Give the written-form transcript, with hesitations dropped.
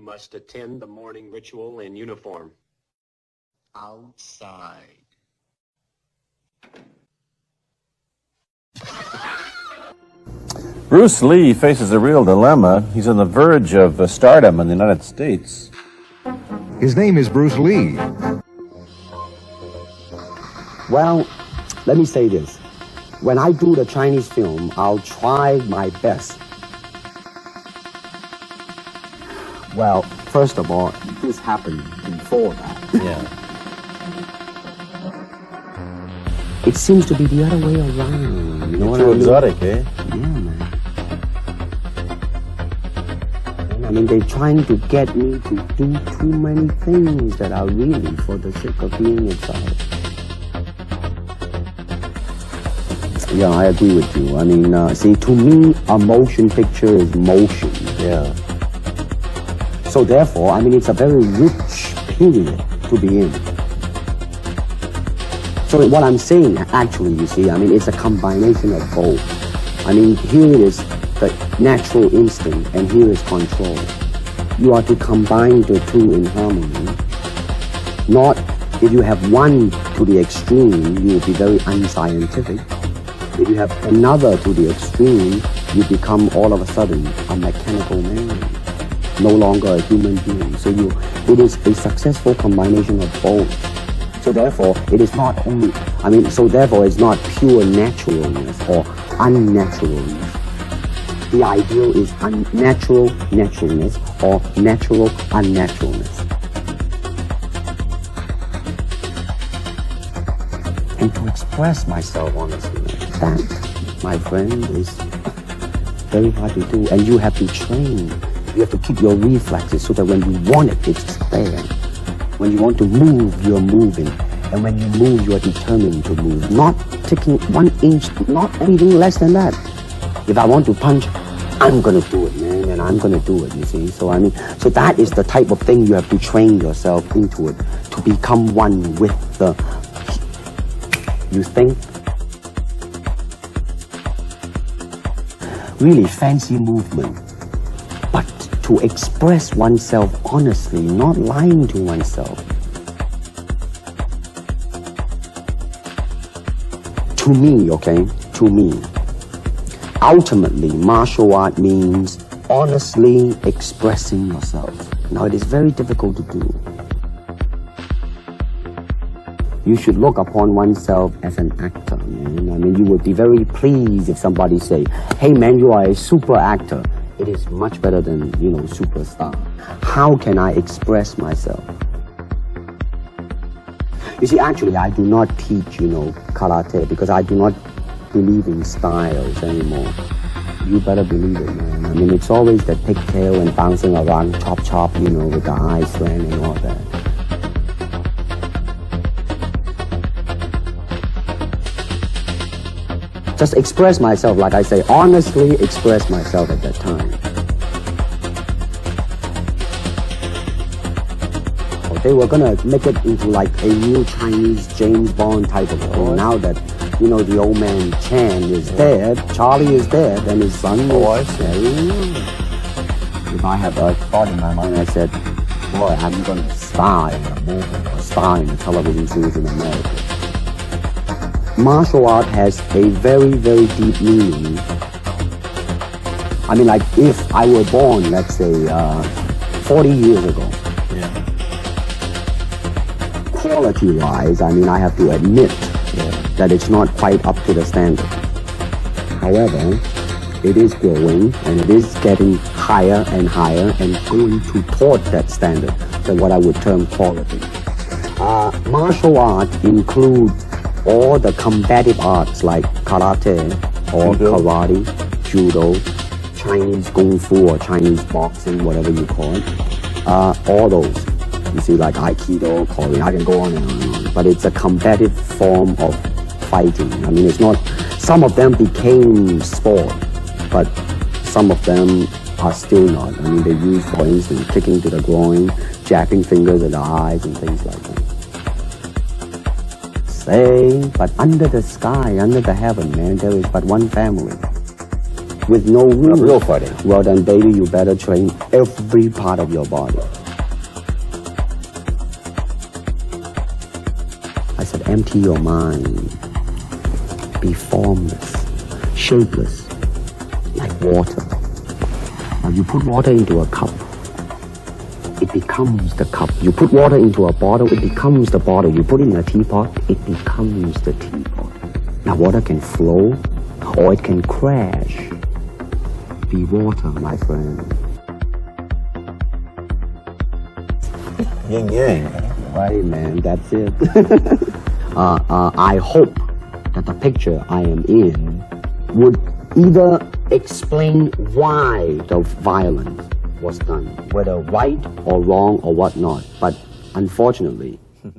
must attend the morning ritual in uniform. Outside. Bruce Lee faces a real dilemma. He's on the verge of stardom in the United States. His name is Bruce Lee. Well, let me say this. When I do the Chinese film, I'll try my best. Well, first of all, this happened before that. Yeah. It seems to be the other way around. You know what Too I mean? exotic, eh? Yeah, man. I mean, they're trying to get me to do too many things that are really for the sake of being exotic. Yeah, I agree with you. I mean, see, to me, a motion picture is motion. Yeah. So therefore, I mean, it's a very rich period to be in. So what I'm saying, actually, you see, I mean, it's a combination of both. I mean, here is the natural instinct, and here is control. You are to combine the two in harmony. Not, if you have one to the extreme, you will be very unscientific. If you have another to the extreme, you become all of a sudden a mechanical man, no longer a human being. So it is a successful combination of both. So therefore, it is not only, I mean, so therefore it's not pure naturalness or unnaturalness. The ideal is unnatural naturalness or natural unnaturalness. And to express myself honestly, that, my friend, is very hard to do. And you have to train. You have to keep your reflexes so that when you want it, it's there. When you want to move, you're moving. And when you move, you're determined to move. Not taking 1 inch, not anything less than that. If I want to punch, I'm going to do it, man, and I'm going to do it, you see. So, I mean, so that is the type of thing you have to train yourself into it, to become one with the, you think, really fancy movement. But to express oneself honestly, not lying to oneself. To me, okay, to me, ultimately, martial art means honestly expressing yourself. Now, it is very difficult to do. You should look upon oneself as an actor, man. I mean, you would be very pleased if somebody say, hey, man, you are a super actor. It is much better than, you know, superstar. How can I express myself? You see, actually, I do not teach, you know, karate because I do not believe in styles anymore. You better believe it, man. I mean, it's always the pigtail and bouncing around, chop, you know, with the eyes slant and all that. Just express myself, like I say, honestly express myself at that time. They were gonna make it into like a new Chinese James Bond type of thing. Now that, you know, the old man Chan is dead, Charlie is dead, and his son is dead. If I have a thought in my mind, I said, boy, I'm gonna star in a movie or star in a television series in America. Martial art has a very, very deep meaning. I mean, like, if I were born, let's say, 40 years ago, quality-wise, I mean, I have to admit that it's not quite up to the standard. However, it is growing, and it is getting higher and higher, and going toward that standard, than what I would term quality. Martial art includes all the combative arts like karate or karate, judo, Chinese kung fu or Chinese boxing, whatever you call it. All those. You see, like Aikido, Korean, I can go on and on and on. But it's a combative form of fighting. I mean, it's not, some of them became sport, but some of them are still not. I mean, they use, for instance, kicking to the groin, jabbing fingers at the eyes and things like that. Say, but under the sky, under the heaven, man, there is but one family. with no rules. real fighting. Well then, baby, you better train every part of your body. I said, empty your mind. Be formless, shapeless, like water. Now you put water into a cup, it becomes the cup. You put water into a bottle, it becomes the bottle. You put it in a teapot, it becomes the teapot. Now water can flow or it can crash. Be water, my friend. Yin yang. Right, man, that's it. I hope that the picture I am in would either explain why the violence was done, whether right or wrong or whatnot. But unfortunately,